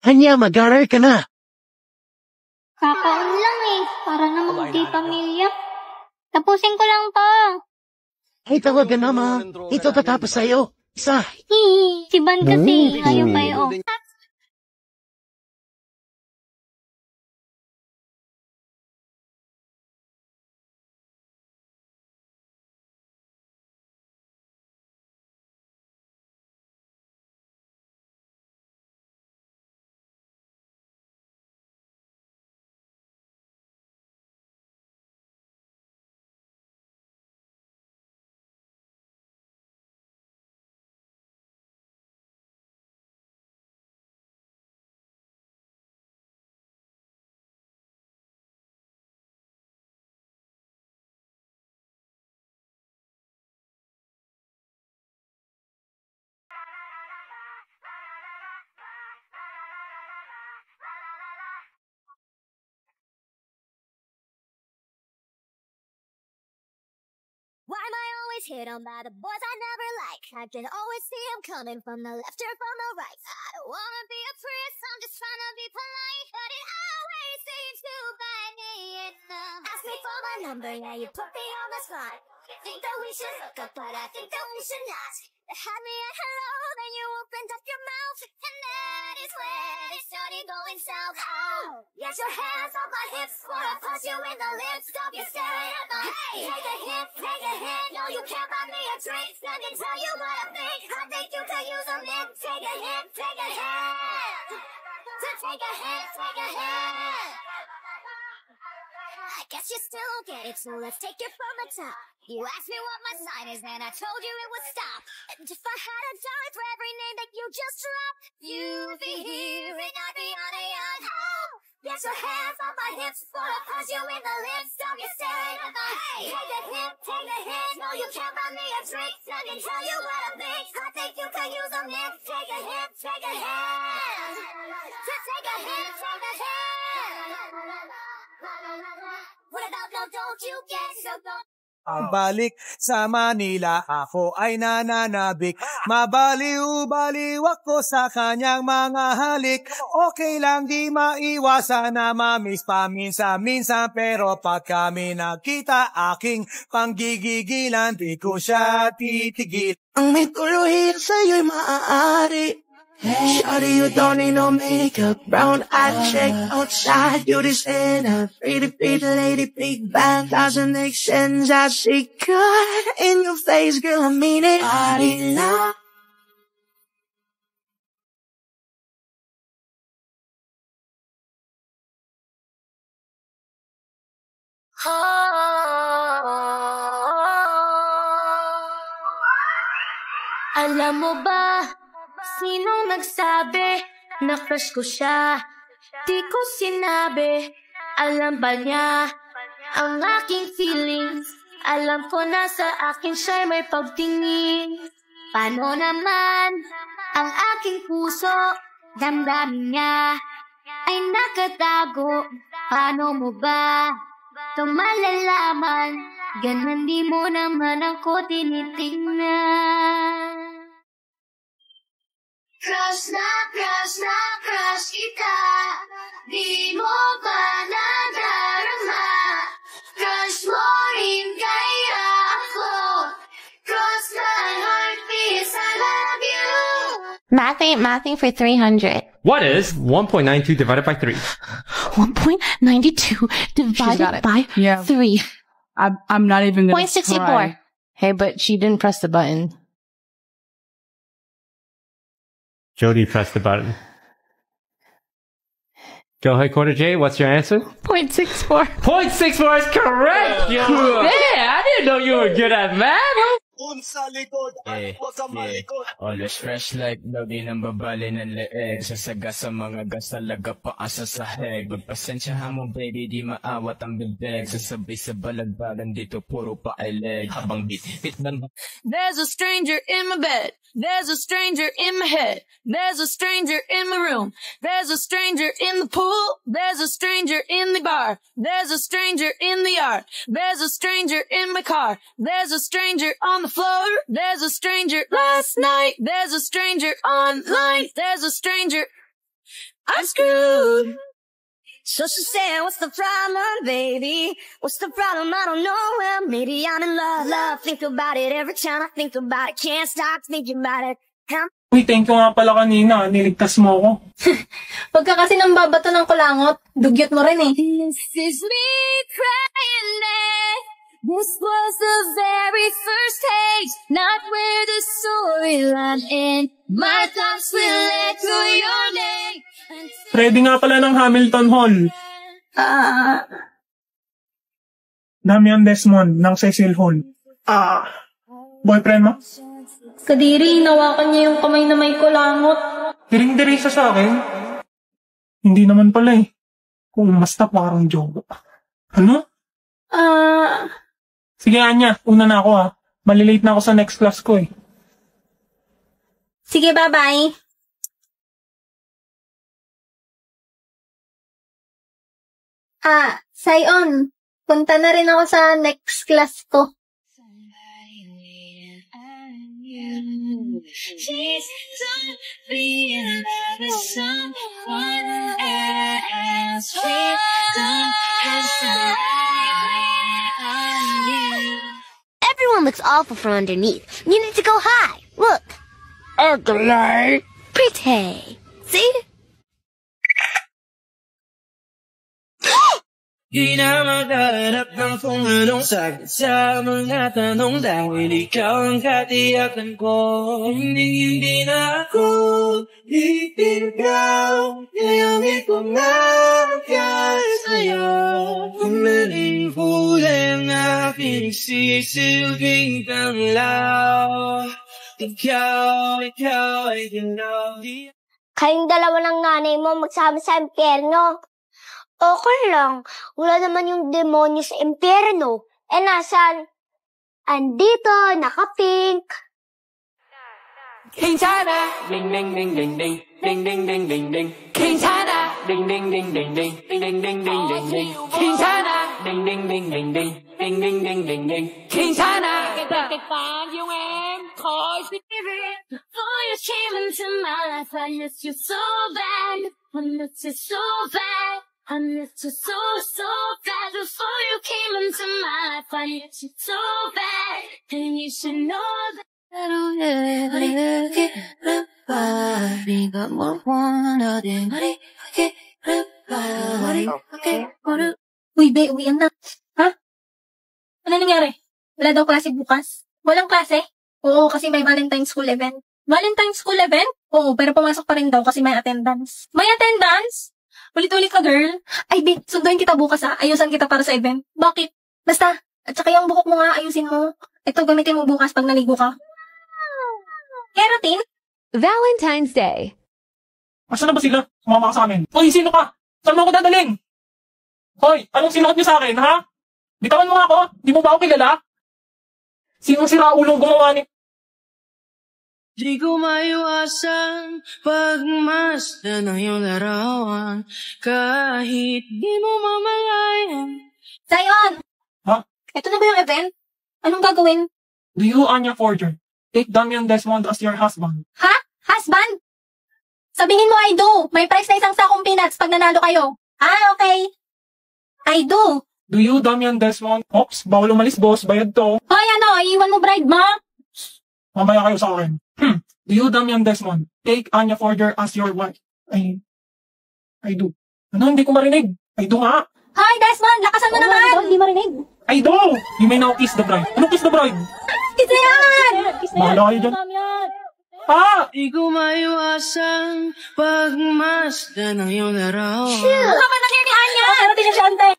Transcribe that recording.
Hanya, mag-aral ka na. Kakaon lang eh. Para naman di pamilya. Tapusin ko lang to. Ay, tawagan naman. Ito tatapos sa'yo. Isa. Si Van kasi. Ayaw pa oh. Why am I always hit on by the boys I never like? I can always see them coming from the left or from the right. I don't wanna be a priest, I'm just trying to be polite. But it always seems to bite me in the... Ask me for my number, yeah, you put me on the spot. You think that we should hook up, but I think that we should not. You had me at hello, then you opened up your mouth. And that is when it started going south. Oh, get your hands off my hips before I punch you in the lips. Stop you staring at my... Hey, take a hit, no, you can't buy me a drink. I can tell you what I think. I think you could use a mint. Take a hit, take a hit. Take a hit. I guess you still don't get it, so let's take it from the top. You asked me what my sign is, and I told you it would stop. And if I had a dollar for every name that you just dropped, you'd be here and I'd be on a yacht. Oh, get your hands off my hips before I punch you in the lips. Stop you staring at my... Hey, take a hit. No, you can't buy me a drink. I can tell you what I think. I think you could use a mint. Take a hit. Take a hit. Without no, don't you get so gone. Pagbalik sa Manila, ako ay nananabik. Mabaliw-baliw ako sa kanyang mga halik. Okay lang di maiwasan na mamiss paminsan-minsan. Pero pag kami nagkita, aking panggigigilan, di ko siya titigil. Ang may tuluhin sa'yo'y maaari. Hey, shawty, you don't need no makeup. Brown eye check outside, you this in a pretty lady, big bang. Doesn't make sense, I see God in your face, girl, I mean it. Body love. Alam mo ba, sinong nagsabi na crush ko siya? Di ko sinabi, alam ba niya ang aking feelings? Alam ko na sa akin siya may pagtingin. Paano naman ang aking puso? Damdamin niya ay nakatago. Paano mo ba ito malalaman? Ganon di mo naman ako tinitingnan. Crush kita. Di mo ba nadarama? Crush mo rin kaya ako. Cross my heart, please, I love you. Mathing for 300. What is 1.92 divided by 3? 1.92 divided by 3. I'm not even going to 0.64. Hey, but she didn't press the button. Jody pressed the button. Go ahead, Quarter J. What's your answer? 0.64. 0.64 is correct! Yeah, I didn't know you were good at math. Always fresh like lagi ng babali ng leeg. Sasaga sa mga gas talaga paasa sa heg. Magpasensyahan mo baby, di maawat ang bibig. Sasabay sa balagbagan dito puro pa ay leg. Habang bit ng There's a stranger in my bed. There's a stranger in my head. There's a stranger in my room. There's a stranger in the pool. There's a stranger in the bar. There's a stranger in the yard. There's a stranger in my car. There's a stranger on the floor. There's a stranger last night. There's a stranger online. There's a stranger. I'm screwed. So she said, what's the problem, baby? What's the problem? I don't know. Well, maybe I'm in love. Think about it every time I think about it. Can't stop thinking about it. Uy, thank you nga pala kanina. Niligtas mo ako. Huwag ka kasi nang babato ng kulangot. Dugyot mo rin eh. This is me crying there. This was the very first taste, not where the storyline ends. My thoughts will echo your name. Ready nga pala ng Hamilton Hall. Damian Desmond ng Cecil Hall. Boyfriend mo? Kadiri, nawakan niya yung kamay na may kulangot. Diring-diri siya sa akin. Hindi naman pala eh. Kung basta parang joke. Ano? Sige Anya, una na ako ha. Malilate na ako sa next class ko eh. Sige, bye-bye. Sayon, punta na rin ako sa next class ko. Please don't be in love with someone else. Please don't have somebody on you. Everyone looks awful from underneath. You need to go high. Look. Ugly. Pretty. See? Di na maghahanap ng pumunong sagot sa mga tanong dahil ikaw ang katiyakan ko. Hindi na ako ipinagaw, ngayong ito na kaya sa'yo. Humaling huli ang aking sisilbing tanglaw. Ikaw ay ginaw. Kayong dalawa ng nanay mo magsama sa impyerno. Okay lang. Wala naman yung demonyo sa impyerno. Nasan? Andito, naka-pink. Quintana, ding ding ding ding ding, ding ding ding ding ding. Quintana, ding ding ding ding ding, ding ding ding ding ding ding. Quintana, ding ding ding ding ding, ding ding ding ding ding. Quintana, cái phán yêu em khỏi suy nghĩ. Before you came into my life, I miss you so bad. I miss you so bad. I miss you so bad. Before you came into my life, I miss you so bad. And you should know that. Uy, be, uwian na. Ha? Ano nangyari? Wala daw klase bukas? Walang klase? Oo, kasi may Valentine's School event. Valentine's School event? Oo, pero pumasok pa rin daw kasi may attendance. May attendance? Ulit-ulit ka, girl. Ay, be, sunduin kita bukas ha. Ayusan kita para sa event. Bakit? Basta. At saka yung buhok mo nga, ayusin mo. Ito, gamitin mo bukas pag naligo ka. Keratin? Valentine's Day. Asa na ba sila? Sumama ka sa amin. Hoy, sino ka? Saan mo ako dadaling? Hoy, anong sinukat niyo sa akin, ha? Bitawan mo nga ako. Di mo ba ako kilala? Sinong si Raulong gumawa ni... Di ko maiwasan pagmasdan ng iyong larawan kahit di mo mamalayan. Sayon! Ha? Ito na ba yung event? Anong gagawin? Do you, Anya Forger, take Damian Desmond as your husband? Ha? Husband? Sabihin mo I do. May price na isang sakong peanuts pag nanalo kayo. Okay. I do. Do you, Damian Desmond? Ops, bawal umalis, boss. Bayad to. Hoy, iiwan mo bride mo? Mamaya kayo sa akin. Do you, Damian Desmond, take Anya Forger as your wife? I do. Ano, hindi ko marinig. I do nga. Hoy, Desmond, lakasan mo naman. Hindi marinig. I do. You may now kiss the bride. Ano kiss the bride? Kiss na yan! Bahala kayo dyan. Di ko maiwasan pagmasdan ng iyong larawan. Kapag nangyari ni Anya. Pero tinasiyante.